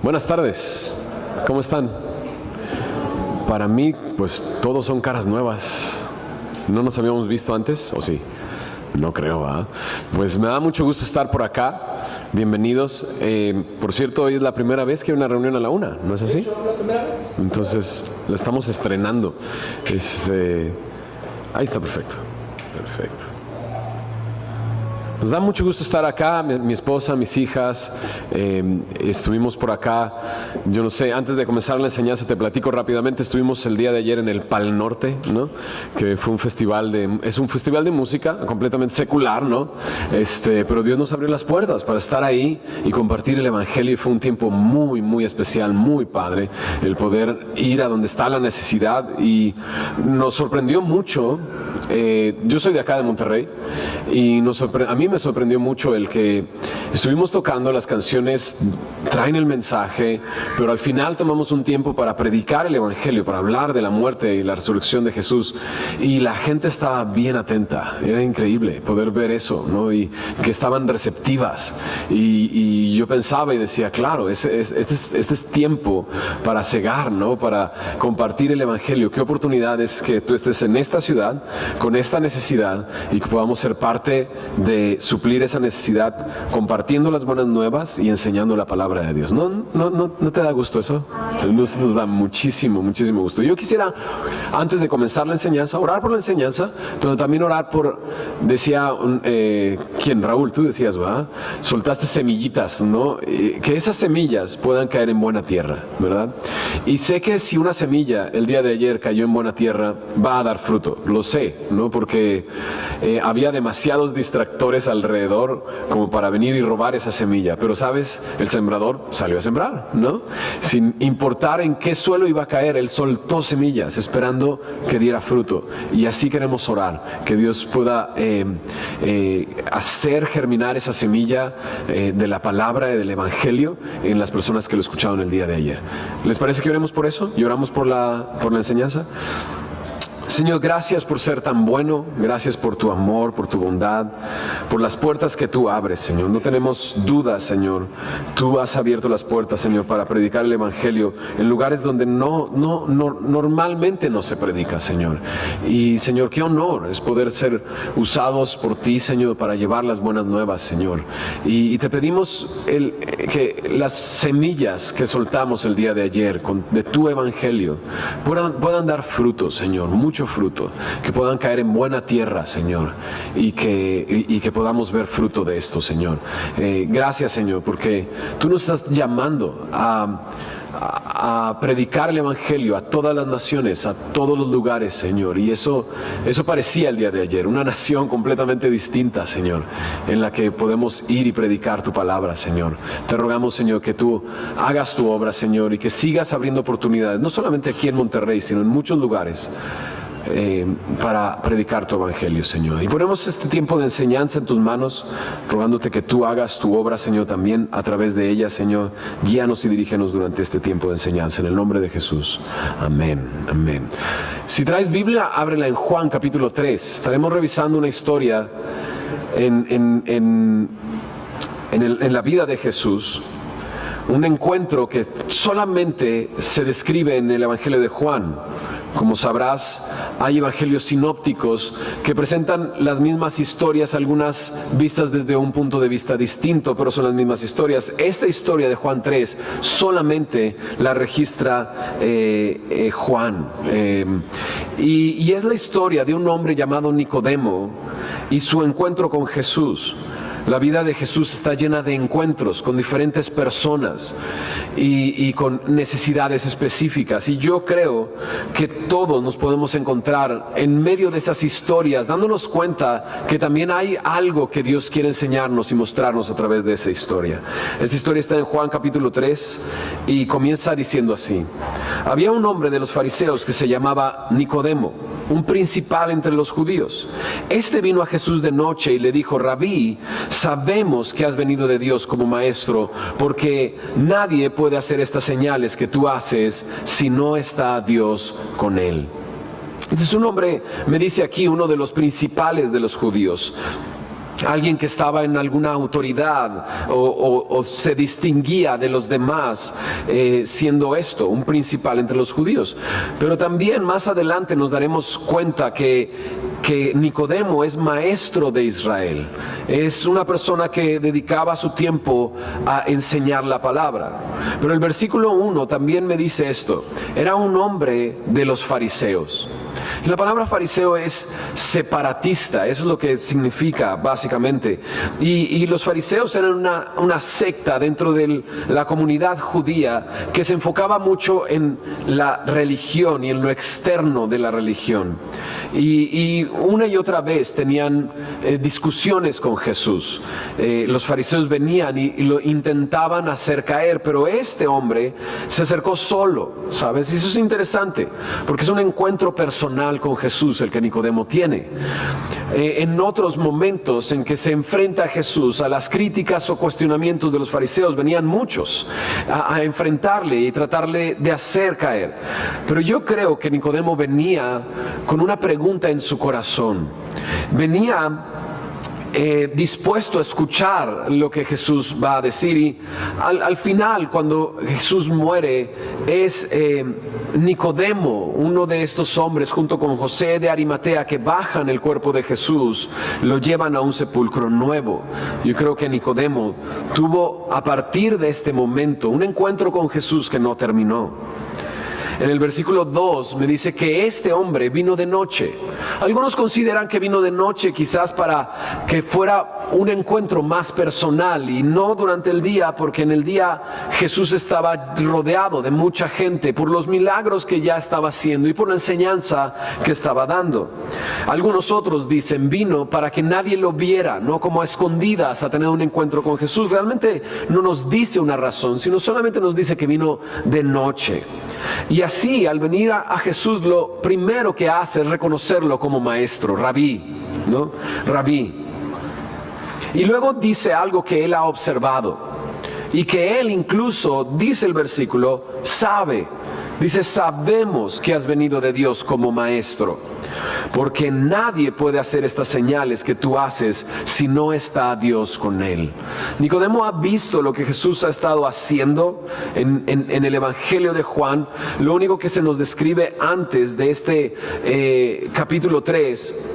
Buenas tardes, ¿cómo están? Para mí, pues todos son caras nuevas. ¿No nos habíamos visto antes? ¿O sí? No creo, ¿verdad? Pues me da mucho gusto estar por acá. Bienvenidos. Por cierto, hoy es la primera vez que hay una reunión a la 1, ¿no es así? Entonces, la estamos estrenando. Ahí está, perfecto. Perfecto. Nos da mucho gusto estar acá, mi esposa, mis hijas, estuvimos por acá, yo no sé, antes de comenzar la enseñanza te platico rápidamente, estuvimos el día de ayer en el Pal Norte, ¿no? Que fue es un festival de música completamente secular, ¿no? Pero Dios nos abrió las puertas para estar ahí y compartir el Evangelio, y fue un tiempo muy, muy especial, muy padre, el poder ir a donde está la necesidad, y nos sorprendió mucho. Yo soy de acá de Monterrey y a mí me sorprendió mucho el que estuvimos tocando las canciones, traen el mensaje, pero al final tomamos un tiempo para predicar el Evangelio, para hablar de la muerte y la resurrección de Jesús, y la gente estaba bien atenta. Era increíble poder ver eso, ¿no? Y que estaban receptivas, y yo pensaba y decía, claro, este es tiempo para cegar, ¿no? Para compartir el Evangelio. Qué oportunidad es que tú estés en esta ciudad con esta necesidad y que podamos ser parte de suplir esa necesidad compartiendo las buenas nuevas y enseñando la palabra de Dios. ¿No te da gusto eso? Nos da muchísimo, muchísimo gusto. Yo quisiera, antes de comenzar la enseñanza, orar por la enseñanza, pero también orar por, decía, ¿quién? Raúl, tú decías, ¿verdad? Soltaste semillitas, ¿no? Que esas semillas puedan caer en buena tierra, ¿verdad? Y sé que si una semilla el día de ayer cayó en buena tierra, va a dar fruto, lo sé, ¿no? Porque había demasiados distractores alrededor como para venir y robar esa semilla, pero sabes, el sembrador salió a sembrar, ¿no? Sin importar en qué suelo iba a caer, él soltó semillas esperando que diera fruto, y así queremos orar, que Dios pueda hacer germinar esa semilla de la palabra y del Evangelio en las personas que lo escucharon el día de ayer. ¿Les parece que oremos por eso? ¿Y oramos por la enseñanza? Señor, gracias por ser tan bueno, gracias por tu amor, por tu bondad, por las puertas que tú abres, Señor. No tenemos dudas, Señor. Tú has abierto las puertas, Señor, para predicar el Evangelio en lugares donde normalmente no se predica, Señor. Y, Señor, qué honor es poder ser usados por ti, Señor, para llevar las buenas nuevas, Señor. Y te pedimos que las semillas que soltamos el día de ayer de tu Evangelio puedan dar fruto, Señor, mucho fruto, que puedan caer en buena tierra, Señor, y que podamos ver fruto de esto, Señor. Gracias, Señor, porque tú nos estás llamando a predicar el Evangelio a todas las naciones, a todos los lugares, Señor. Y eso parecía el día de ayer, una nación completamente distinta, Señor, en la que podemos ir y predicar tu palabra, Señor. Te rogamos, Señor, que tú hagas tu obra, Señor, y que sigas abriendo oportunidades, no solamente aquí en Monterrey, sino en muchos lugares, para predicar tu Evangelio, Señor. Y ponemos este tiempo de enseñanza en tus manos, rogándote que tú hagas tu obra, Señor, también a través de ella, Señor. Guíanos y dirígenos durante este tiempo de enseñanza, en el nombre de Jesús. Amén, amén. Si traes Biblia, ábrela en Juan capítulo 3. Estaremos revisando una historia en la vida de Jesús, un encuentro que solamente se describe en el Evangelio de Juan. Como sabrás, hay evangelios sinópticos que presentan las mismas historias, algunas vistas desde un punto de vista distinto, pero son las mismas historias. Esta historia de Juan 3 solamente la registra Juan. Y es la historia de un hombre llamado Nicodemo y su encuentro con Jesús. La vida de Jesús está llena de encuentros con diferentes personas y con necesidades específicas. Y yo creo que todos nos podemos encontrar en medio de esas historias, dándonos cuenta que también hay algo que Dios quiere enseñarnos y mostrarnos a través de esa historia. Esta historia está en Juan capítulo 3 y comienza diciendo así: había un hombre de los fariseos que se llamaba Nicodemo, un principal entre los judíos. Este vino a Jesús de noche y le dijo: Rabí, sabemos que has venido de Dios como maestro, porque nadie puede hacer estas señales que tú haces si no está Dios con él. Este es un hombre, me dice aquí, uno de los principales de los judíos. alguien que estaba en alguna autoridad o se distinguía de los demás, siendo esto un principal entre los judíos. Pero también más adelante nos daremos cuenta que Nicodemo es maestro de Israel, es una persona que dedicaba su tiempo a enseñar la palabra. Pero el versículo 1 también me dice esto: era un hombre de los fariseos. Y la palabra fariseo es separatista, eso es lo que significa básicamente. Y los fariseos eran una secta dentro de la comunidad judía que se enfocaba mucho en la religión y en lo externo de la religión. Y una y otra vez tenían discusiones con Jesús. Los fariseos venían y lo intentaban hacer caer, pero este hombre se acercó solo, ¿sabes? Y eso es interesante, porque es un encuentro personal con Jesús el que Nicodemo tiene. En otros momentos en que se enfrenta a Jesús, a las críticas o cuestionamientos de los fariseos, venían muchos a enfrentarle y tratarle de hacer caer. Pero yo creo que Nicodemo venía con una pregunta en su corazón. Venía dispuesto a escuchar lo que Jesús va a decir, y al final, cuando Jesús muere, es Nicodemo, uno de estos hombres, junto con José de Arimatea, que bajan el cuerpo de Jesús, lo llevan a un sepulcro nuevo. Yo creo que Nicodemo tuvo, a partir de este momento, un encuentro con Jesús que no terminó. En el versículo 2 me dice que este hombre vino de noche. Algunos consideran que vino de noche quizás para que fuera un encuentro más personal y no durante el día, porque en el día Jesús estaba rodeado de mucha gente por los milagros que ya estaba haciendo y por la enseñanza que estaba dando. Algunos otros dicen vino para que nadie lo viera, no como a escondidas a tener un encuentro con Jesús. Realmente no nos dice una razón, sino solamente nos dice que vino de noche. Y así, al venir a Jesús, lo primero que hace es reconocerlo como maestro, rabí, ¿no? Rabí. Y luego dice algo que él ha observado y que él incluso, dice el versículo, sabe. Dice, sabemos que has venido de Dios como maestro, porque nadie puede hacer estas señales que tú haces si no está Dios con él. Nicodemo ha visto lo que Jesús ha estado haciendo en el Evangelio de Juan. Lo único que se nos describe antes de este capítulo 3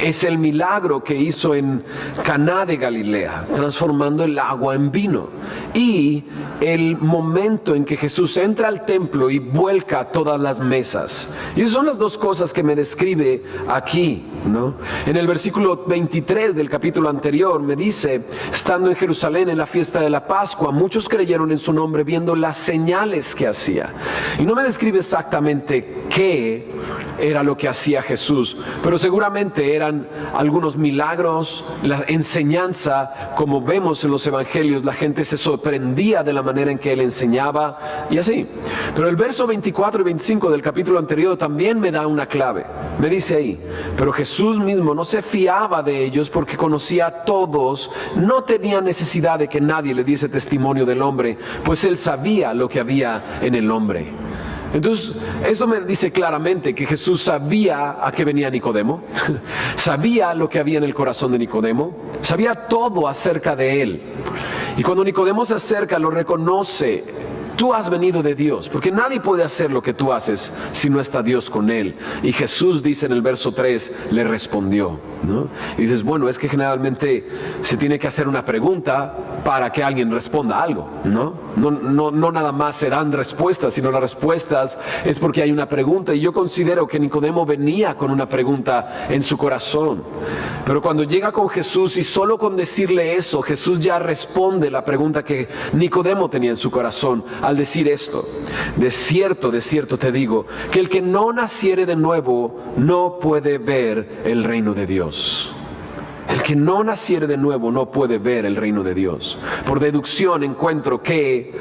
es el milagro que hizo en Caná de Galilea, transformando el agua en vino, y el momento en que Jesús entra al templo y vuelca todas las mesas. Y esas son las dos cosas que me describe aquí, ¿no? En el versículo 23 del capítulo anterior me dice, estando en Jerusalén en la fiesta de la Pascua, muchos creyeron en su nombre viendo las señales que hacía. Y no me describe exactamente qué era lo que hacía Jesús, pero seguramente eran algunos milagros, la enseñanza, como vemos en los evangelios. La gente se sorprendía de la manera en que él enseñaba y así. Pero el verso 24 y 25 del capítulo anterior también me da una clave. Me dice ahí, pero Jesús mismo no se fiaba de ellos porque conocía a todos, no tenía necesidad de que nadie le diese testimonio del hombre, pues él sabía lo que había en el hombre. Entonces, esto me dice claramente que Jesús sabía a qué venía Nicodemo, sabía lo que había en el corazón de Nicodemo, sabía todo acerca de él. Y cuando Nicodemo se acerca, lo reconoce. Tú has venido de Dios, porque nadie puede hacer lo que tú haces si no está Dios con él. Y Jesús dice en el verso 3, le respondió, ¿no? Y dices, bueno, es que generalmente se tiene que hacer una pregunta para que alguien responda algo, ¿no? No nada más se dan respuestas, sino las respuestas es porque hay una pregunta. Y yo considero que Nicodemo venía con una pregunta en su corazón. Pero cuando llega con Jesús y solo con decirle eso, Jesús ya responde la pregunta que Nicodemo tenía en su corazón. Al decir esto, de cierto te digo, que el que no naciere de nuevo no puede ver el reino de Dios. El que no naciere de nuevo no puede ver el reino de Dios. Por deducción encuentro que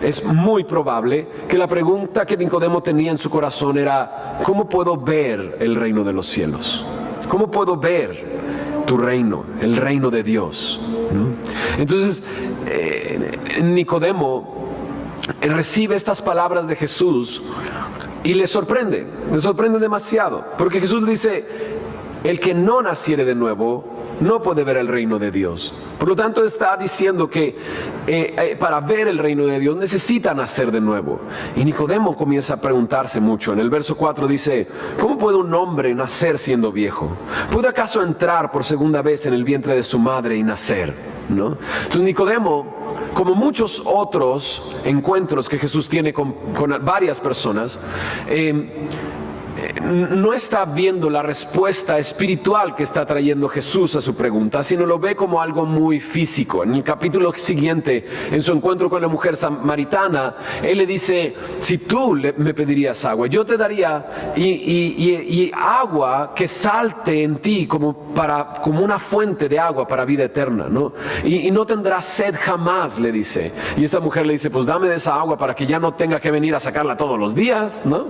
es muy probable que la pregunta que Nicodemo tenía en su corazón era, ¿cómo puedo ver el reino de los cielos? ¿Cómo puedo ver tu reino, el reino de Dios? ¿No? Entonces, Nicodemo recibe estas palabras de Jesús y le sorprende demasiado, porque Jesús le dice, el que no naciere de nuevo no puede ver el reino de Dios. Por lo tanto, está diciendo que para ver el reino de Dios necesita nacer de nuevo. Y Nicodemo comienza a preguntarse mucho. En el verso 4 dice: ¿cómo puede un hombre nacer siendo viejo? ¿Puede acaso entrar por segunda vez en el vientre de su madre y nacer? ¿No? Entonces Nicodemo, como muchos otros encuentros que Jesús tiene con varias personas, no está viendo la respuesta espiritual que está trayendo Jesús a su pregunta, sino lo ve como algo muy físico. En el capítulo siguiente, en su encuentro con la mujer samaritana, él le dice: si tú me pedirías agua, yo te daría y agua que salte en ti como una fuente de agua para vida eterna, ¿no? Y no tendrás sed jamás, le dice. Y esta mujer le dice: pues dame de esa agua para que ya no tenga que venir a sacarla todos los días, ¿no?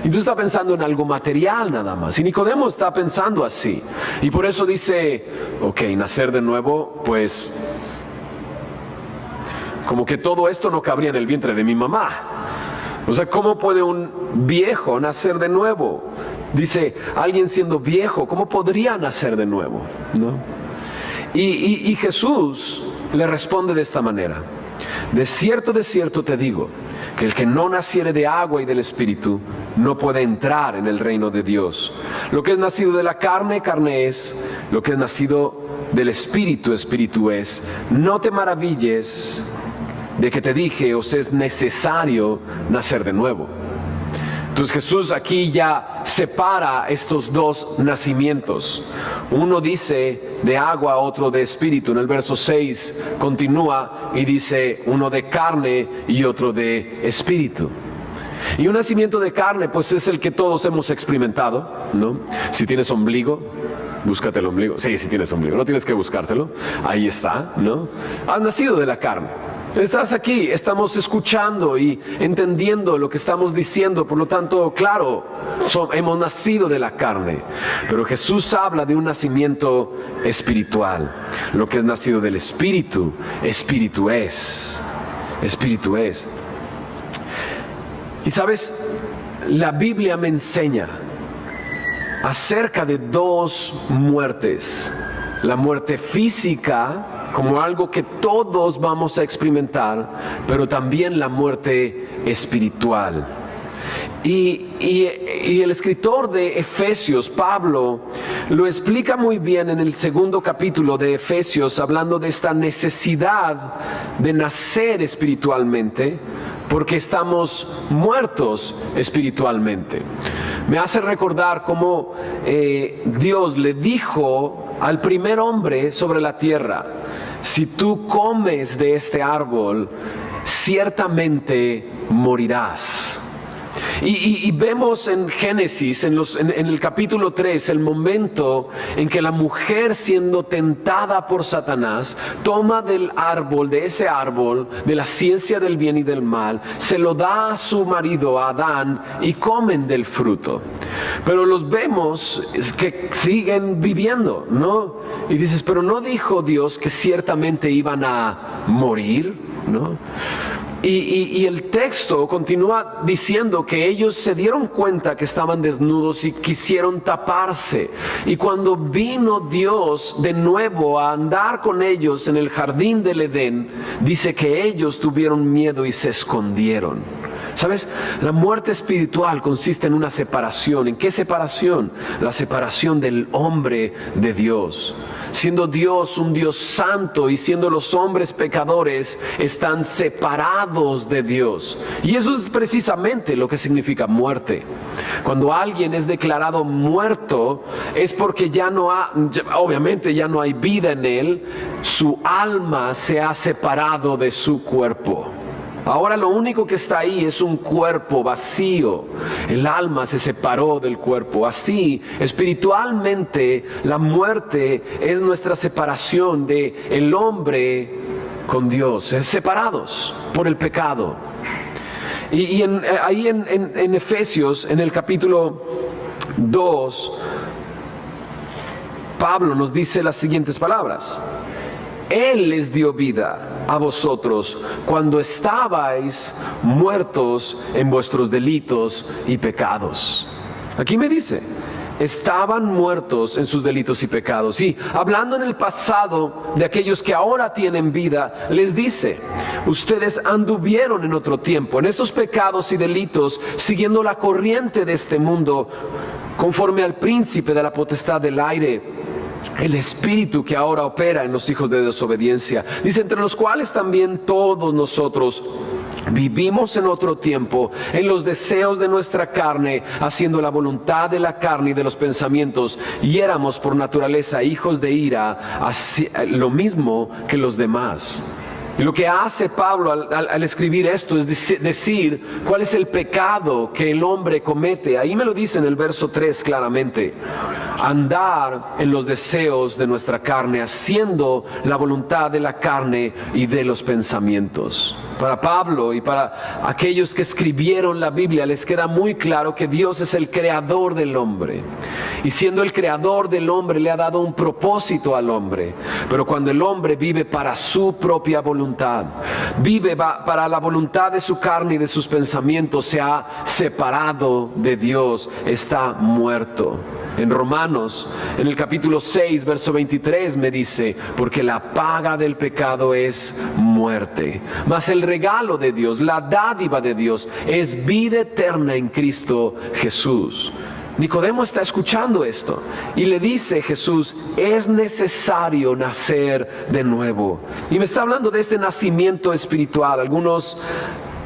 Y tú estás pensando en algo material nada más. Y Nicodemo está pensando así. Y por eso dice: ok, nacer de nuevo, pues como que todo esto no cabría en el vientre de mi mamá. O sea, ¿cómo puede un viejo nacer de nuevo? Dice, alguien siendo viejo, ¿cómo podría nacer de nuevo? ¿No? Y Jesús le responde de esta manera: de cierto te digo, que el que no naciere de agua y del Espíritu no puede entrar en el reino de Dios. Lo que es nacido de la carne, carne es; lo que es nacido del Espíritu, Espíritu es. No te maravilles de que te dije, os es necesario nacer de nuevo. Entonces Jesús aquí ya separa estos dos nacimientos. Uno dice de agua, otro de espíritu. En el verso 6 continúa y dice uno de carne y otro de espíritu. Y un nacimiento de carne, pues es el que todos hemos experimentado, ¿no? Si tienes ombligo, búscate el ombligo. Sí, si tienes ombligo, no tienes que buscártelo. Ahí está, ¿no? Has nacido de la carne. Estás aquí, estamos escuchando y entendiendo lo que estamos diciendo. Por lo tanto, claro, hemos nacido de la carne. Pero Jesús habla de un nacimiento espiritual. Lo que es nacido del Espíritu, Espíritu es. Espíritu es. Y sabes, la Biblia me enseña acerca de dos muertes. La muerte física, como algo que todos vamos a experimentar, pero también la muerte espiritual. Y el escritor de Efesios, Pablo, lo explica muy bien en el segundo capítulo de Efesios, hablando de esta necesidad de nacer espiritualmente, porque estamos muertos espiritualmente. Me hace recordar cómo Dios le dijo al primer hombre sobre la tierra: si tú comes de este árbol, ciertamente morirás. Y vemos en Génesis, en el capítulo 3, el momento en que la mujer, siendo tentada por Satanás, toma del árbol, de ese árbol, de la ciencia del bien y del mal, se lo da a su marido, a Adán, y comen del fruto. Pero los vemos que siguen viviendo, ¿no? Y dices, pero ¿no dijo Dios que ciertamente iban a morir? ¿No? Y el texto continúa diciendo que ellos se dieron cuenta que estaban desnudos y quisieron taparse. Y cuando vino Dios de nuevo a andar con ellos en el jardín del Edén, dice que ellos tuvieron miedo y se escondieron. ¿Sabes? La muerte espiritual consiste en una separación. ¿En qué separación? La separación del hombre de Dios. Siendo Dios un Dios santo y siendo los hombres pecadores, están separados de Dios. Y eso es precisamente lo que significa muerte. Cuando alguien es declarado muerto, es porque obviamente ya no hay vida en él. Su alma se ha separado de su cuerpo. Ahora lo único que está ahí es un cuerpo vacío. El alma se separó del cuerpo. Así, espiritualmente, la muerte es nuestra separación de el hombre con Dios, separados por el pecado. Y ahí en Efesios, en el capítulo 2, Pablo nos dice las siguientes palabras: Él les dio vida a vosotros cuando estabais muertos en vuestros delitos y pecados. Aquí me dice, estaban muertos en sus delitos y pecados. Y hablando en el pasado de aquellos que ahora tienen vida, les dice: ustedes anduvieron en otro tiempo en estos pecados y delitos, siguiendo la corriente de este mundo, conforme al príncipe de la potestad del aire, el espíritu que ahora opera en los hijos de desobediencia. Dice: entre los cuales también todos nosotros vivimos en otro tiempo, en los deseos de nuestra carne, haciendo la voluntad de la carne y de los pensamientos, y éramos por naturaleza hijos de ira, así, lo mismo que los demás. Y lo que hace Pablo al escribir esto es decir cuál es el pecado que el hombre comete. Ahí me lo dice en el verso 3 claramente: andar en los deseos de nuestra carne, haciendo la voluntad de la carne y de los pensamientos. Para Pablo y para aquellos que escribieron la Biblia les queda muy claro que Dios es el creador del hombre, y siendo el creador del hombre le ha dado un propósito al hombre. Pero cuando el hombre vive para su propia voluntad, vive para la voluntad de su carne y de sus pensamientos, se ha separado de Dios, está muerto. En Romanos, en el capítulo 6, verso 23 me dice: porque la paga del pecado es muerte, mas el regalo de Dios, la dádiva de Dios, es vida eterna en Cristo Jesús. Nicodemo está escuchando esto y le dice Jesús: es necesario nacer de nuevo. Y me está hablando de este nacimiento espiritual. Algunos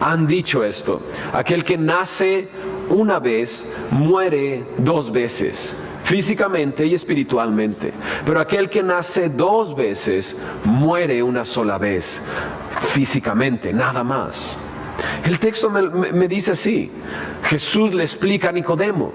han dicho esto: aquel que nace una vez muere dos veces, físicamente y espiritualmente. Pero aquel que nace dos veces muere una sola vez, físicamente, nada más. El texto me dice así. Jesús le explica a Nicodemo: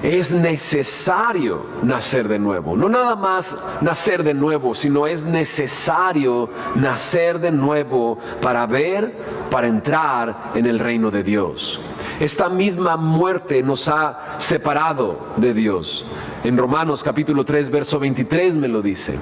es necesario nacer de nuevo. No nada más nacer de nuevo, sino es necesario nacer de nuevo para entrar en el reino de Dios. Esta misma muerte nos ha separado de Dios. En Romanos capítulo 3, verso 23 me lo dice: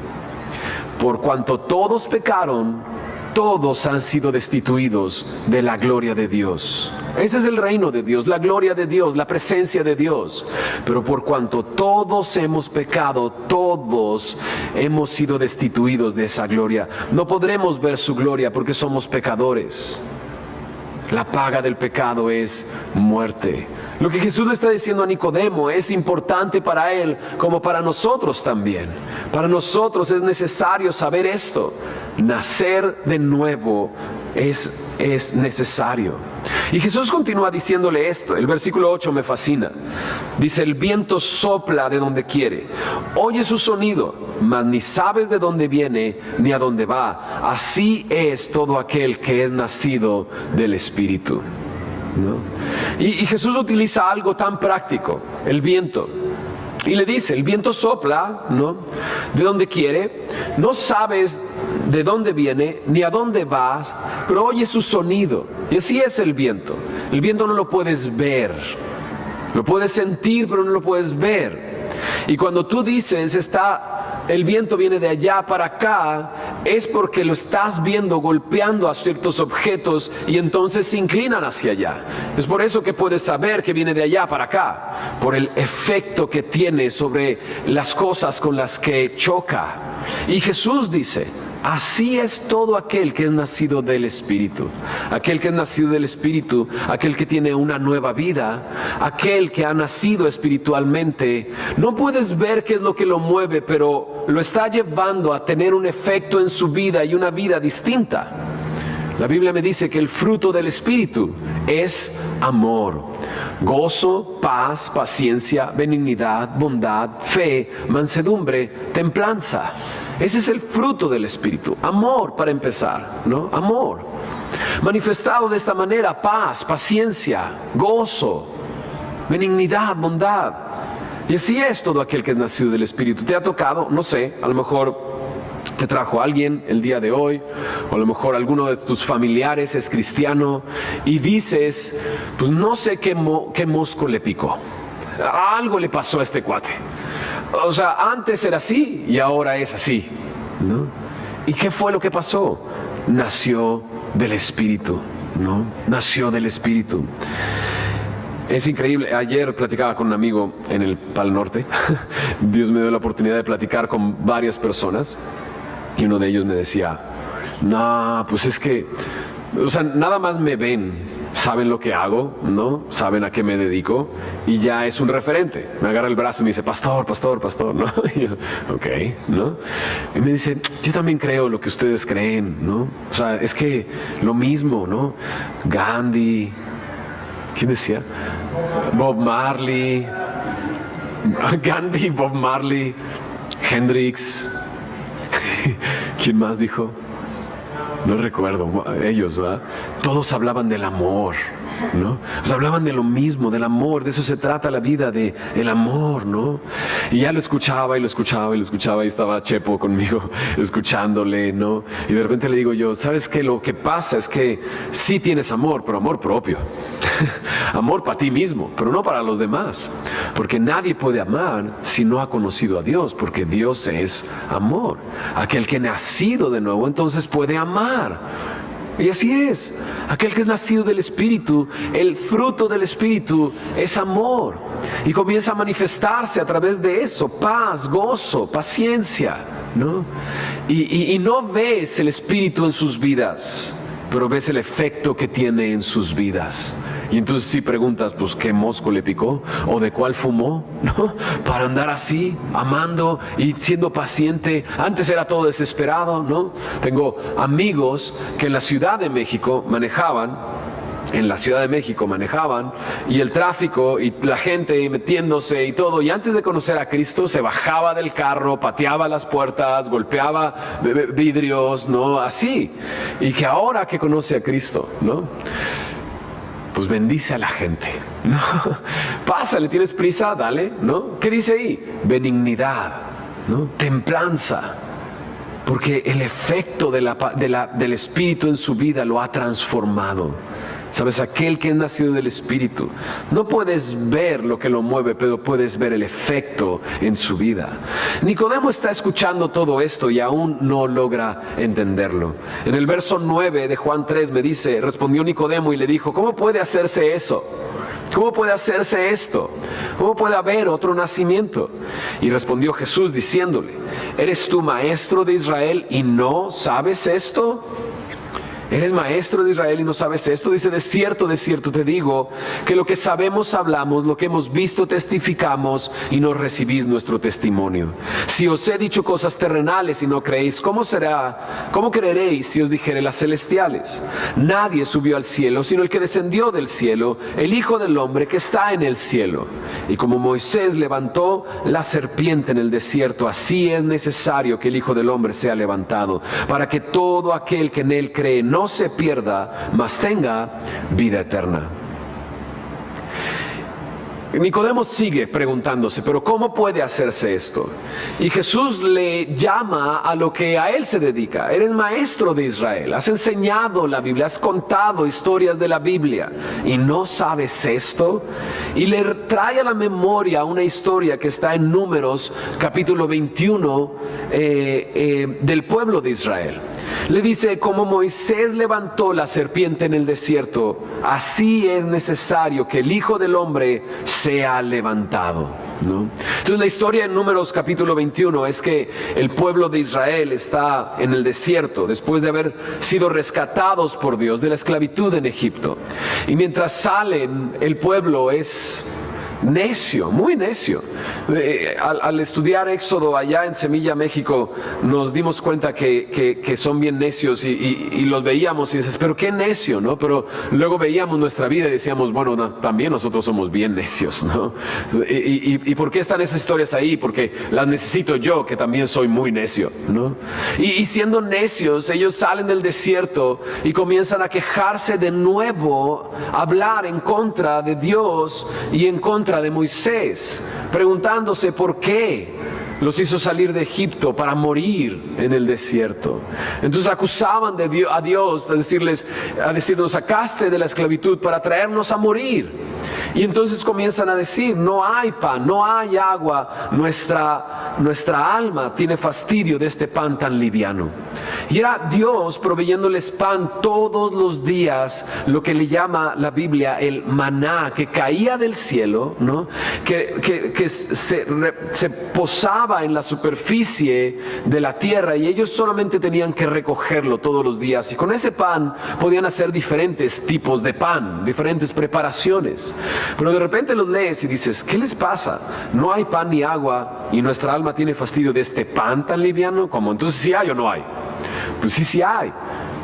por cuanto todos pecaron, todos han sido destituidos de la gloria de Dios. Ese es el reino de Dios, la gloria de Dios, la presencia de Dios. Pero por cuanto todos hemos pecado, todos hemos sido destituidos de esa gloria. No podremos ver su gloria porque somos pecadores. La paga del pecado es muerte. Lo que Jesús le está diciendo a Nicodemo es importante para él como para nosotros también. Para nosotros es necesario saber esto. Nacer de nuevo es necesario. Y Jesús continúa diciéndole esto. El versículo 8 me fascina. Dice: el viento sopla de donde quiere, oye su sonido, mas ni sabes de dónde viene ni a dónde va. Así es todo aquel que es nacido del Espíritu, ¿no? Y Jesús utiliza algo tan práctico, el viento. Y le dice: el viento sopla, ¿no?, de donde quiere, no sabes de dónde viene ni a dónde vas, pero oye su sonido. Y así es el viento. El viento no lo puedes ver, lo puedes sentir, pero no lo puedes ver. Y cuando tú dices el viento viene de allá para acá, es porque lo estás viendo golpeando a ciertos objetos y entonces se inclinan hacia allá. Es por eso que puedes saber que viene de allá para acá, por el efecto que tiene sobre las cosas con las que choca. Y Jesús dice: así es todo aquel que es nacido del Espíritu. Aquel que es nacido del Espíritu, aquel que tiene una nueva vida, aquel que ha nacido espiritualmente. No puedes ver qué es lo que lo mueve, pero lo está llevando a tener un efecto en su vida y una vida distinta. La Biblia me dice que el fruto del Espíritu es amor, gozo, paz, paciencia, benignidad, bondad, fe, mansedumbre, templanza. Ese es el fruto del Espíritu. Amor, para empezar, ¿no? Amor. Manifestado de esta manera: paz, paciencia, gozo, benignidad, bondad. Y así es todo aquel que es nacido del Espíritu. ¿Te ha tocado? No sé, a lo mejor te trajo alguien el día de hoy, o a lo mejor alguno de tus familiares es cristiano y dices: pues no sé qué mosco le picó, algo le pasó a este cuate. O sea, antes era así y ahora es así, ¿no? ¿Y qué fue lo que pasó? Nació del Espíritu, ¿no? Nació del Espíritu. Es increíble. Ayer platicaba con un amigo en el Pal Norte. Dios me dio la oportunidad de platicar con varias personas. Y uno de ellos me decía, no, pues es que, o sea, nada más me ven, saben lo que hago, ¿no? Saben a qué me dedico y ya es un referente. Me agarra el brazo y me dice, pastor, pastor, pastor, ¿no? Y yo, ok, ¿no? Y me dice, yo también creo lo que ustedes creen, ¿no? O sea, es que lo mismo, ¿no? Gandhi, ¿quién decía? Bob Marley, Gandhi, Bob Marley, Hendrix. ¿Quién más dijo? No recuerdo, ellos, ¿verdad? Todos hablaban del amor, ¿no? O sea, hablaban de lo mismo, del amor, de eso se trata la vida, de el amor, ¿no? Y ya lo escuchaba y lo escuchaba y lo escuchaba y estaba Chepo conmigo escuchándole, ¿no? Y de repente le digo yo, ¿sabes qué? Lo que pasa es que sí tienes amor, pero amor propio. Amor para ti mismo, pero no para los demás. Porque nadie puede amar si no ha conocido a Dios, porque Dios es amor. Aquel que ha nacido de nuevo, entonces puede amar. Y así es. Aquel que es nacido del Espíritu, el fruto del Espíritu es amor. Y comienza a manifestarse a través de eso, paz, gozo, paciencia, ¿no? Y no ves el Espíritu en sus vidas, pero ves el efecto que tiene en sus vidas. Y entonces si preguntas, pues ¿qué mosco le picó? ¿O de cuál fumó? ¿No? Para andar así, amando y siendo paciente. Antes era todo desesperado, ¿no? Tengo amigos que en la Ciudad de México manejaban y el tráfico y la gente metiéndose y todo, y antes de conocer a Cristo se bajaba del carro, pateaba las puertas, golpeaba vidrios, ¿no? Así. Y que ahora que conoce a Cristo, ¿no? Pues bendice a la gente, ¿no? Pásale, ¿tienes prisa? Dale, ¿no? ¿Qué dice ahí? Benignidad, ¿no? Templanza. Porque el efecto del Espíritu en su vida lo ha transformado. ¿Sabes? Aquel que es nacido del Espíritu. No puedes ver lo que lo mueve, pero puedes ver el efecto en su vida. Nicodemo está escuchando todo esto y aún no logra entenderlo. En el verso 9 de Juan 3 me dice, respondió Nicodemo y le dijo, ¿cómo puede hacerse eso? ¿Cómo puede hacerse esto? ¿Cómo puede haber otro nacimiento? Y respondió Jesús diciéndole, ¿eres tú maestro de Israel y no sabes esto? ¿Eres maestro de Israel y no sabes esto? Dice, de cierto te digo, que lo que sabemos hablamos, lo que hemos visto testificamos y no recibís nuestro testimonio. Si os he dicho cosas terrenales y no creéis, ¿cómo creeréis si os dijere las celestiales? Nadie subió al cielo, sino el que descendió del cielo, el Hijo del Hombre que está en el cielo. Y como Moisés levantó la serpiente en el desierto, así es necesario que el Hijo del Hombre sea levantado, para que todo aquel que en él cree no se pierda, mas tenga vida eterna. Nicodemo sigue preguntándose, pero ¿cómo puede hacerse esto? Y Jesús le llama a lo que a él se dedica. Eres maestro de Israel, has enseñado la Biblia, has contado historias de la Biblia y no sabes esto. Y le trae a la memoria una historia que está en Números capítulo 21 del pueblo de Israel. Le dice, como Moisés levantó la serpiente en el desierto, así es necesario que el Hijo del Hombre sea levantado, ¿no? Entonces la historia en Números capítulo 21 es que el pueblo de Israel está en el desierto después de haber sido rescatados por Dios de la esclavitud en Egipto. Y mientras salen, el pueblo es necio, muy necio. Al estudiar Éxodo allá en Semilla, México, nos dimos cuenta que son bien necios y los veíamos y dices, pero qué necio, ¿no? Pero luego veíamos nuestra vida y decíamos, bueno, no, también nosotros somos bien necios, ¿no? ¿Y por qué están esas historias ahí? Porque las necesito yo, que también soy muy necio, ¿no? Y siendo necios, ellos salen del desierto y comienzan a quejarse de nuevo, a hablar en contra de Dios y en contra de Moisés, preguntándose por qué los hizo salir de Egipto para morir en el desierto. Entonces acusaban a Dios, a decirnos, sacaste de la esclavitud para traernos a morir. Y entonces comienzan a decir, no hay pan, no hay agua, nuestra alma tiene fastidio de este pan tan liviano. Y era Dios proveyéndoles pan todos los días, lo que le llama la Biblia el maná, que caía del cielo, ¿no? que se posaba en la superficie de la tierra, y ellos solamente tenían que recogerlo todos los días. Y con ese pan podían hacer diferentes tipos de pan, diferentes preparaciones. Pero de repente los lees y dices, ¿qué les pasa? No hay pan ni agua y nuestra alma tiene fastidio de este pan tan liviano. ¿Cómo? Entonces, ¿sí hay o no hay? Pues sí hay.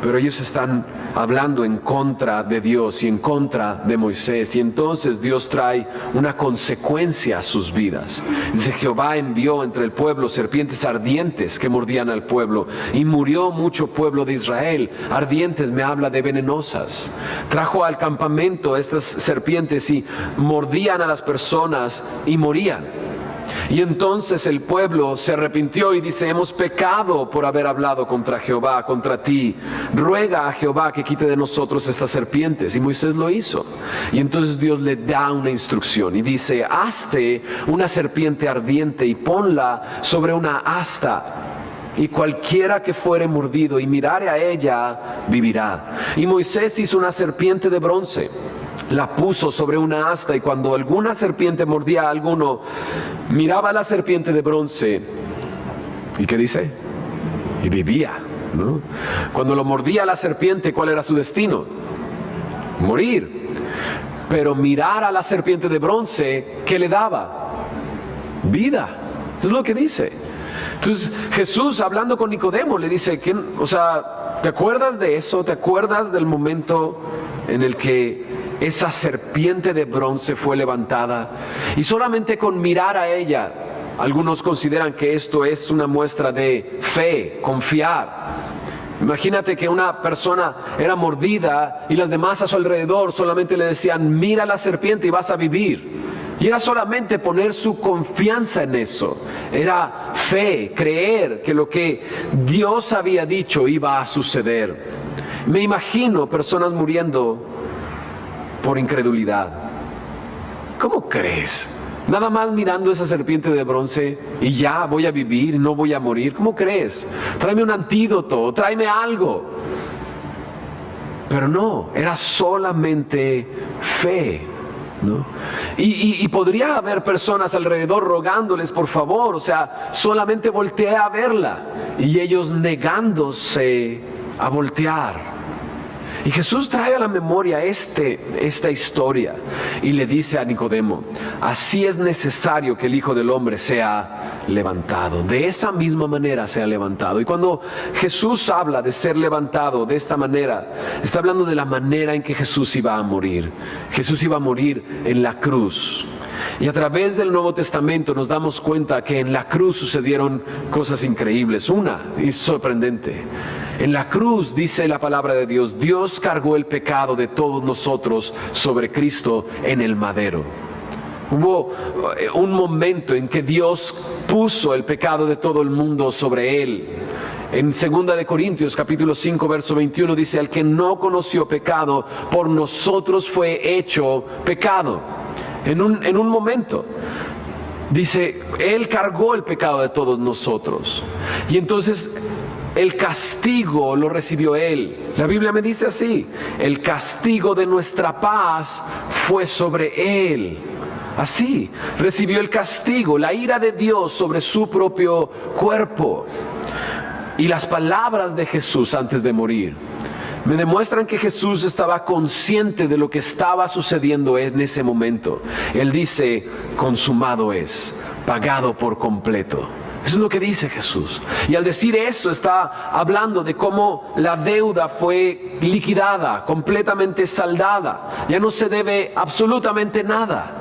Pero ellos están hablando en contra de Dios y en contra de Moisés. Y entonces Dios trae una consecuencia a sus vidas. Dice, Jehová envió entre el pueblo serpientes ardientes que mordían al pueblo. Y murió mucho pueblo de Israel. Ardientes me habla de venenosas. Trajo al campamento estas serpientes y mordían a las personas y morían. Y entonces el pueblo se arrepintió y dice, hemos pecado por haber hablado contra Jehová, contra ti. Ruega a Jehová que quite de nosotros estas serpientes. Y Moisés lo hizo. Y entonces Dios le da una instrucción y dice, hazte una serpiente ardiente y ponla sobre una asta. Y cualquiera que fuere mordido y mirare a ella, vivirá. Y Moisés hizo una serpiente de bronce. La puso sobre una asta, y cuando alguna serpiente mordía a alguno, miraba a la serpiente de bronce. ¿Y qué dice? Y vivía, ¿no? Cuando lo mordía la serpiente, ¿cuál era su destino? Morir. Pero mirar a la serpiente de bronce, ¿qué le daba? Vida. Eso es lo que dice. Entonces Jesús, hablando con Nicodemo, le dice, ¿te acuerdas de eso? ¿Te acuerdas del momento en el que esa serpiente de bronce fue levantada? Y solamente con mirar a ella, algunos consideran que esto es una muestra de fe, confiar. Imagínate que una persona era mordida y las demás a su alrededor solamente le decían, mira la serpiente y vas a vivir. Y era solamente poner su confianza en eso. Era fe, creer que lo que Dios había dicho iba a suceder. Me imagino personas muriendo por incredulidad. ¿Cómo crees? Nada más mirando esa serpiente de bronce y ya voy a vivir, no voy a morir. ¿Cómo crees? Tráeme un antídoto, tráeme algo. Pero no, era solamente fe, ¿no? Y podría haber personas alrededor rogándoles, por favor, solamente voltea a verla, y ellos negándose a voltear. Y Jesús trae a la memoria esta historia y le dice a Nicodemo, así es necesario que el Hijo del Hombre sea levantado. De esa misma manera sea levantado. Y cuando Jesús habla de ser levantado de esta manera, está hablando de la manera en que Jesús iba a morir. Jesús iba a morir en la cruz. Y a través del Nuevo Testamento nos damos cuenta que en la cruz sucedieron cosas increíbles. Una, y sorprendente. En la cruz, dice la palabra de Dios, Dios cargó el pecado de todos nosotros sobre Cristo en el madero. Hubo un momento en que Dios puso el pecado de todo el mundo sobre Él. En 2 de Corintios capítulo 5 verso 21 dice, el que no conoció pecado, por nosotros fue hecho pecado. En un momento. Dice, Él cargó el pecado de todos nosotros. Y entonces el castigo lo recibió Él. La Biblia me dice así, el castigo de nuestra paz fue sobre Él. Así, recibió el castigo, la ira de Dios sobre su propio cuerpo. Y las palabras de Jesús antes de morir me demuestran que Jesús estaba consciente de lo que estaba sucediendo en ese momento. Él dice, consumado es, pagado por completo. Eso es lo que dice Jesús. Y al decir eso está hablando de cómo la deuda fue liquidada, completamente saldada. Ya no se debe absolutamente nada.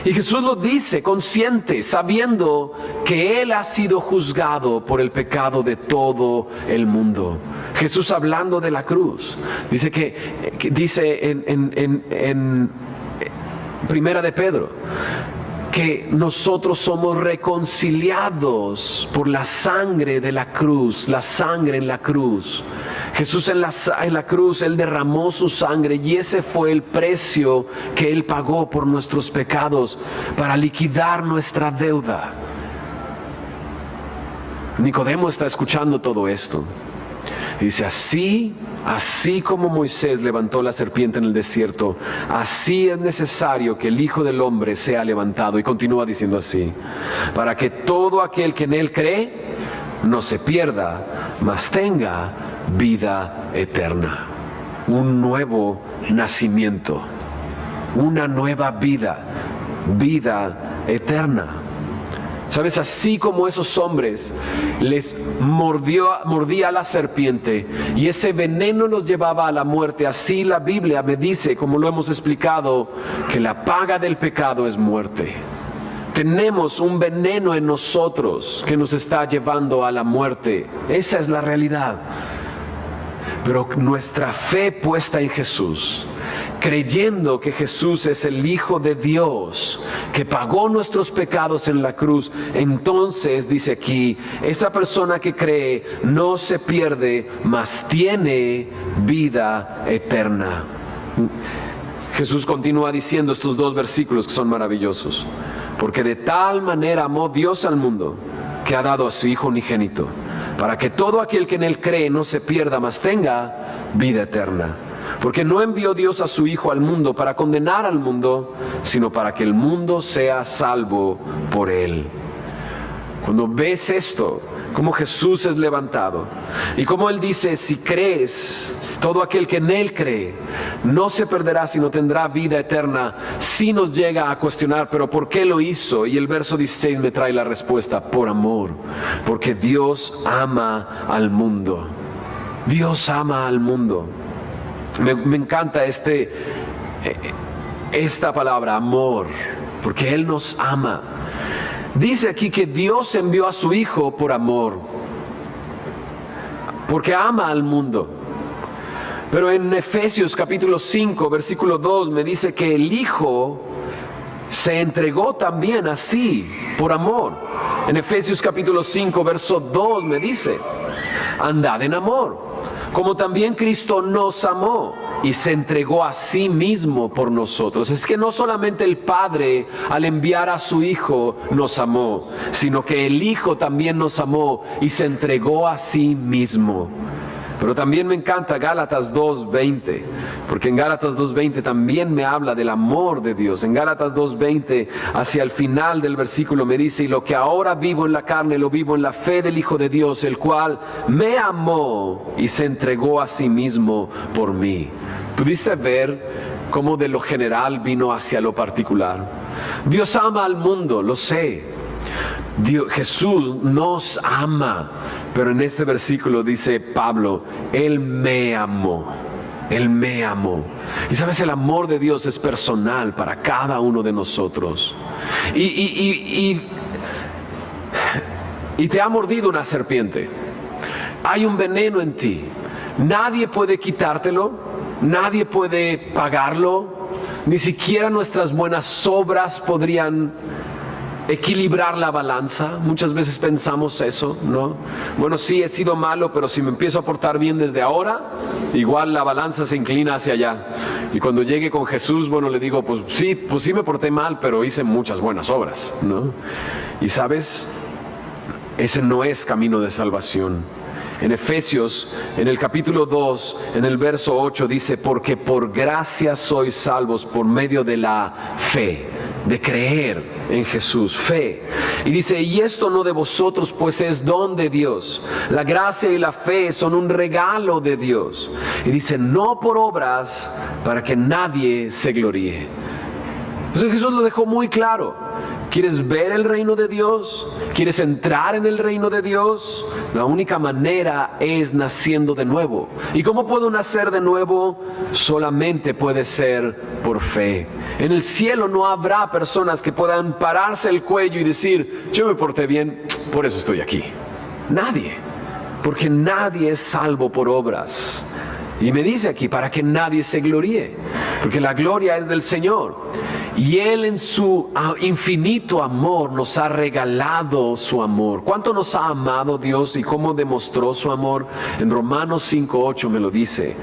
Y Jesús lo dice consciente, sabiendo que Él ha sido juzgado por el pecado de todo el mundo. Jesús hablando de la cruz, dice en Primera de Pedro, que nosotros somos reconciliados por la sangre de la cruz, la sangre en la cruz. Jesús en la cruz, Él derramó su sangre y ese fue el precio que Él pagó por nuestros pecados para liquidar nuestra deuda. Nicodemo está escuchando todo esto Dice, así como Moisés levantó la serpiente en el desierto, así es necesario que el Hijo del Hombre sea levantado. Y continúa diciendo así, para que todo aquel que en él cree no se pierda, mas tenga vida eterna. Un nuevo nacimiento, una nueva vida, vida eterna. ¿Sabes? Así como esos hombres les mordía la serpiente y ese veneno los llevaba a la muerte, así la Biblia me dice, como lo hemos explicado, que la paga del pecado es muerte. Tenemos un veneno en nosotros que nos está llevando a la muerte. Esa es la realidad. Pero nuestra fe puesta en Jesús, creyendo que Jesús es el Hijo de Dios, que pagó nuestros pecados en la cruz, entonces dice aquí, esa persona que cree no se pierde, mas tiene vida eterna. Jesús continúa diciendo estos dos versículos que son maravillosos. Porque de tal manera amó Dios al mundo, que ha dado a su Hijo unigénito, para que todo aquel que en él cree no se pierda, mas tenga vida eterna. Porque no envió Dios a su Hijo al mundo para condenar al mundo, sino para que el mundo sea salvo por él. Cuando ves esto, como Jesús es levantado, y como Él dice, si crees, todo aquel que en Él cree, no se perderá, sino tendrá vida eterna, sí nos llega a cuestionar, pero ¿por qué lo hizo? Y el verso 16 me trae la respuesta, por amor, porque Dios ama al mundo. Dios ama al mundo. Me encanta esta palabra, amor, porque Él nos ama. Dice aquí que Dios envió a su Hijo por amor, porque ama al mundo. Pero en Efesios capítulo 5, versículo 2 me dice que el Hijo se entregó también así, por amor. En Efesios capítulo 5, verso 2 me dice, andad en amor, como también Cristo nos amó y se entregó a sí mismo por nosotros. Es que no solamente el Padre al enviar a su Hijo nos amó, sino que el Hijo también nos amó y se entregó a sí mismo. Pero también me encanta Gálatas 2:20, porque en Gálatas 2:20 también me habla del amor de Dios. En Gálatas 2:20, hacia el final del versículo me dice, y lo que ahora vivo en la carne, lo vivo en la fe del Hijo de Dios, el cual me amó y se entregó a sí mismo por mí. ¿Pudiste ver cómo de lo general vino hacia lo particular? Dios ama al mundo, lo sé. Jesús nos ama, pero en este versículo dice Pablo, Él me amó. Él me amó. Y sabes, el amor de Dios es personal para cada uno de nosotros. Y te ha mordido una serpiente. Hay un veneno en ti. Nadie puede quitártelo. Nadie puede pagarlo. Ni siquiera nuestras buenas obras podrían equilibrar la balanza. Muchas veces pensamos eso, ¿no? Bueno, sí, he sido malo, pero si me empiezo a portar bien desde ahora, igual la balanza se inclina hacia allá. Y cuando llegue con Jesús, bueno, le digo, pues sí me porté mal, pero hice muchas buenas obras, ¿no? Y sabes, ese no es camino de salvación. En Efesios, en el capítulo 2, en el verso 8 dice, porque por gracia sois salvos por medio de la fe, de creer en Jesús, fe. Y dice, y esto no de vosotros, pues es don de Dios. La gracia y la fe son un regalo de Dios. Y dice, no por obras, para que nadie se gloríe. Entonces Jesús lo dejó muy claro. ¿Quieres ver el reino de Dios? ¿Quieres entrar en el reino de Dios? La única manera es naciendo de nuevo. ¿Y cómo puedo nacer de nuevo? Solamente puede ser por fe. En el cielo no habrá personas que puedan pararse el cuello y decir, yo me porté bien, por eso estoy aquí. Nadie. Porque nadie es salvo por obras. Y me dice aquí, para que nadie se gloríe. Porque la gloria es del Señor. Y Él en su infinito amor nos ha regalado su amor. ¿Cuánto nos ha amado Dios y cómo demostró su amor? En Romanos 5:8 me lo dice.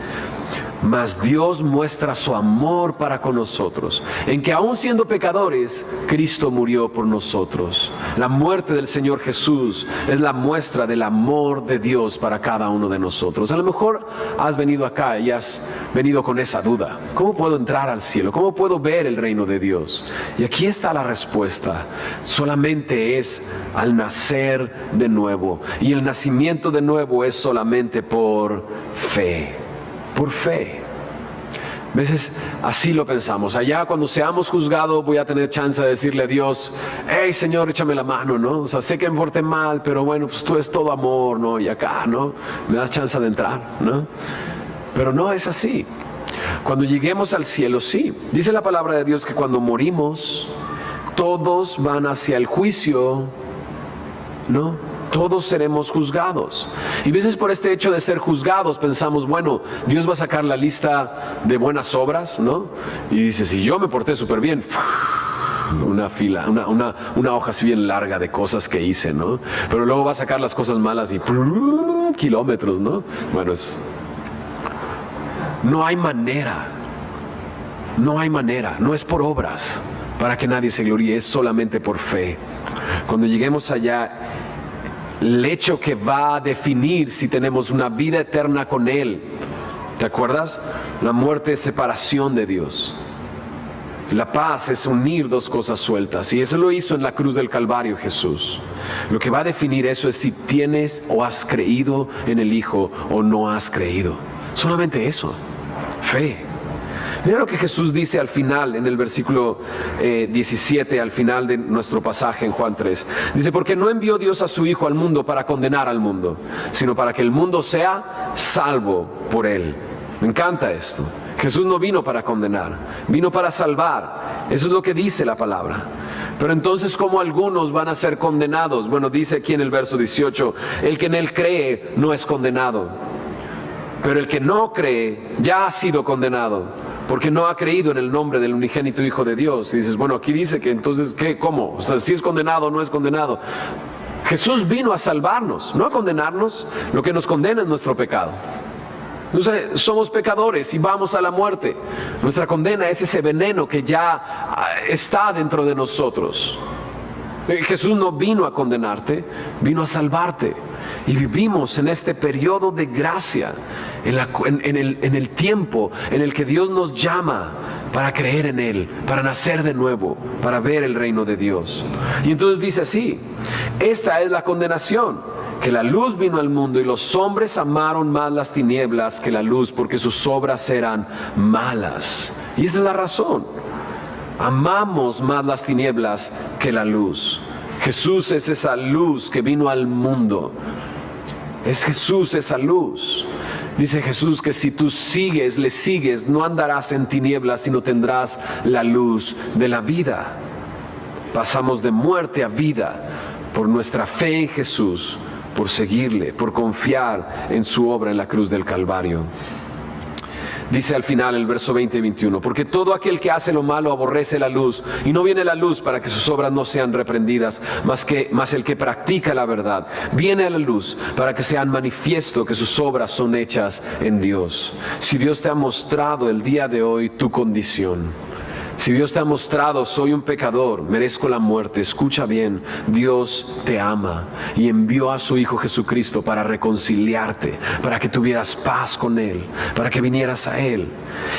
Mas Dios muestra su amor para con nosotros, en que aun siendo pecadores, Cristo murió por nosotros. La muerte del Señor Jesús es la muestra del amor de Dios para cada uno de nosotros. A lo mejor has venido acá y has venido con esa duda. ¿Cómo puedo entrar al cielo? ¿Cómo puedo ver el reino de Dios? Y aquí está la respuesta. Solamente es al nacer de nuevo. Y el nacimiento de nuevo es solamente por fe. Por fe. A veces así lo pensamos. Allá cuando seamos juzgados voy a tener chance de decirle a Dios: hey Señor, échame la mano, ¿no? O sea, sé que me porté mal, pero bueno, pues tú eres todo amor, ¿no? Y acá, ¿no? Me das chance de entrar, ¿no? Pero no es así. Cuando lleguemos al cielo, sí. Dice la palabra de Dios que cuando morimos, todos van hacia el juicio, ¿no? Todos seremos juzgados. Y a veces por este hecho de ser juzgados pensamos, bueno, Dios va a sacar la lista de buenas obras, ¿no? Y dice, si yo me porté súper bien, una fila, una hoja así bien larga de cosas que hice, ¿no? Pero luego va a sacar las cosas malas y kilómetros, ¿no? Bueno, no hay manera, no es por obras para que nadie se gloríe, es solamente por fe. Cuando lleguemos allá, el hecho que va a definir si tenemos una vida eterna con Él, ¿te acuerdas? La muerte es separación de Dios. La paz es unir dos cosas sueltas, y eso lo hizo en la cruz del Calvario Jesús. Lo que va a definir eso es si tienes o has creído en el Hijo o no has creído. Solamente eso, fe. Mira lo que Jesús dice al final, en el versículo 17, al final de nuestro pasaje en Juan 3. Dice, porque no envió Dios a su Hijo al mundo para condenar al mundo, sino para que el mundo sea salvo por Él. Me encanta esto. Jesús no vino para condenar, vino para salvar. Eso es lo que dice la palabra. Pero entonces, ¿cómo algunos van a ser condenados? Bueno, dice aquí en el verso 18, el que en Él cree no es condenado. Pero el que no cree ya ha sido condenado, porque no ha creído en el nombre del unigénito Hijo de Dios. Y dices, bueno, aquí dice que entonces, ¿qué? ¿Cómo? O sea, si es condenado o no es condenado. Jesús vino a salvarnos, no a condenarnos. Lo que nos condena es nuestro pecado. Entonces, somos pecadores y vamos a la muerte. Nuestra condena es ese veneno que ya está dentro de nosotros. Jesús no vino a condenarte, vino a salvarte. Y vivimos en este periodo de gracia, en el tiempo en el que Dios nos llama para creer en Él, para nacer de nuevo, para ver el reino de Dios. Y entonces dice así, esta es la condenación, que la luz vino al mundo y los hombres amaron más las tinieblas que la luz, porque sus obras eran malas. Y esa es la razón. Amamos más las tinieblas que la luz. Jesús es esa luz que vino al mundo. Es Jesús esa luz. Dice Jesús que si tú le sigues, no andarás en tinieblas, sino tendrás la luz de la vida. Pasamos de muerte a vida por nuestra fe en Jesús, por seguirle, por confiar en su obra en la cruz del Calvario. Dice al final el verso 20 y 21, porque todo aquel que hace lo malo aborrece la luz y no viene la luz para que sus obras no sean reprendidas, mas el que practica la verdad viene a la luz para que sean manifiesto que sus obras son hechas en Dios. Si Dios te ha mostrado el día de hoy tu condición, si Dios te ha mostrado, soy un pecador, merezco la muerte, escucha bien, Dios te ama y envió a su Hijo Jesucristo para reconciliarte, para que tuvieras paz con Él, para que vinieras a Él.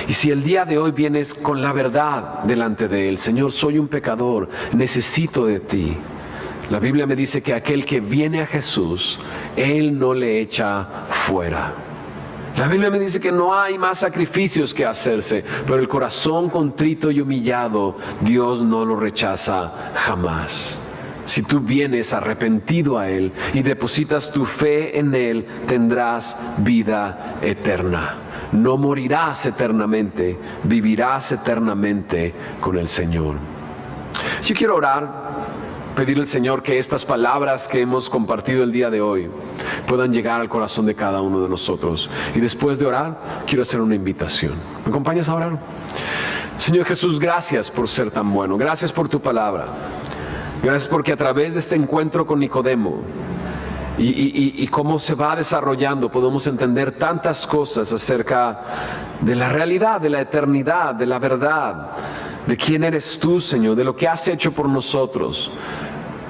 Y si el día de hoy vienes con la verdad delante de Él, Señor, soy un pecador, necesito de ti. La Biblia me dice que aquel que viene a Jesús, Él no le echa fuera. La Biblia me dice que no hay más sacrificios que hacerse, pero el corazón contrito y humillado, Dios no lo rechaza jamás. Si tú vienes arrepentido a Él y depositas tu fe en Él, tendrás vida eterna. No morirás eternamente, vivirás eternamente con el Señor. Yo quiero orar, pedirle al Señor que estas palabras que hemos compartido el día de hoy puedan llegar al corazón de cada uno de nosotros. Y después de orar, quiero hacer una invitación. ¿Me acompañas a orar? Señor Jesús, gracias por ser tan bueno. Gracias por tu palabra. Gracias porque a través de este encuentro con Nicodemo y cómo se va desarrollando, podemos entender tantas cosas acerca de la realidad, de la eternidad, de la verdad, de quién eres tú, Señor, de lo que has hecho por nosotros,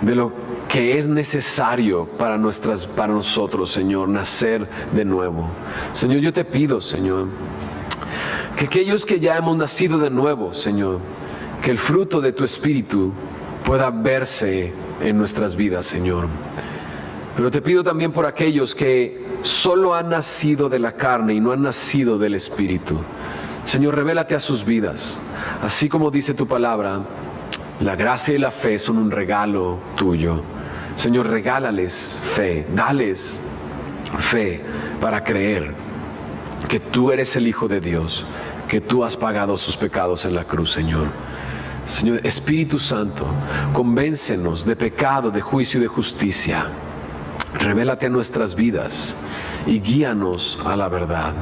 de lo que es necesario para nosotros, Señor, nacer de nuevo. Señor, yo te pido, Señor, que aquellos que ya hemos nacido de nuevo, Señor, que el fruto de tu Espíritu pueda verse en nuestras vidas, Señor. Pero te pido también por aquellos que solo han nacido de la carne y no han nacido del Espíritu. Señor, revélate a sus vidas. Así como dice tu palabra, la gracia y la fe son un regalo tuyo. Señor, regálales fe, dales fe para creer que tú eres el Hijo de Dios, que tú has pagado sus pecados en la cruz, Señor. Señor, Espíritu Santo, convéncenos de pecado, de juicio y de justicia. Revélate a nuestras vidas y guíanos a la verdad.